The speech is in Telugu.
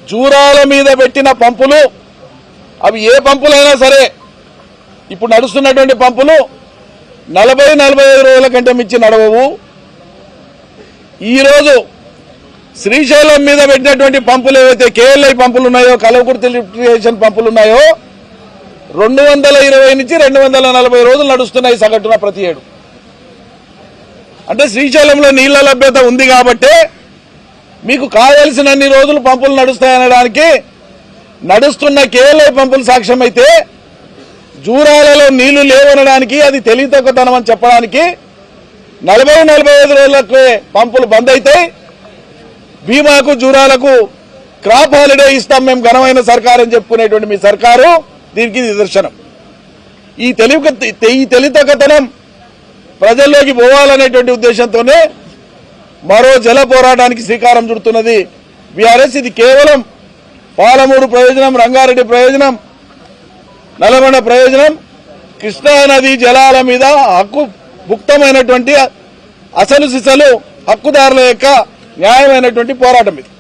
జూరాల మీద పెట్టిన పంపులు అవి ఏ పంపులైనా సరే ఇప్పుడు నడుస్తున్నటువంటి పంపులు 40-45 రోజుల కంటే మించి నడవవు. ఈరోజు శ్రీశైలం మీద పెట్టినటువంటి పంపులు ఏవైతే కేఎల్ఐ పంపులు ఉన్నాయో, కల్వకుర్తి లిఫ్ట్ ఇరిగేషన్ పంపులు ఉన్నాయో 220 నుంచి 240 రోజులు నడుస్తున్నాయి సగటున ప్రతి ఏడు. అంటే శ్రీశైలంలో నీళ్ల లభ్యత ఉంది కాబట్టే మీకు కావలసినన్ని రోజులు పంపులు నడుస్తాయనడానికి నడుస్తున్న కేఎల్ఐ పంపులు సాక్ష్యం అయితే, జూరాలలో నీళ్లు లేవనడానికి అది తెలివితక్కువతనం అని చెప్పడానికి 40-45 రోజులకు పంపులు బంద్ అవుతాయి. భీమాకు జూరాలకు క్రాప్ హాలిడే ఇస్తాం మేము ఘనమైన సర్కారు అని చెప్పుకునేటువంటి మీ సర్కారు దీనికి నిదర్శనం. ఈ తెలివితక్కువతనం ప్రజల్లోకి పోవాలనేటువంటి ఉద్దేశంతోనే మరో జల పోరాటానికి శ్రీకారం చుడుతున్నది బీఆర్ఎస్. ఇది కేవలం పాలమూరు ప్రయోజనం, రంగారెడ్డి ప్రయోజనం, నల్గొండ ప్రయోజనం, కృష్ణానది జలాల మీద హక్కు భుక్తమైనటువంటి అసలు సిసలు హక్కుదారుల యొక్క న్యాయమైనటువంటి పోరాటం ఇది.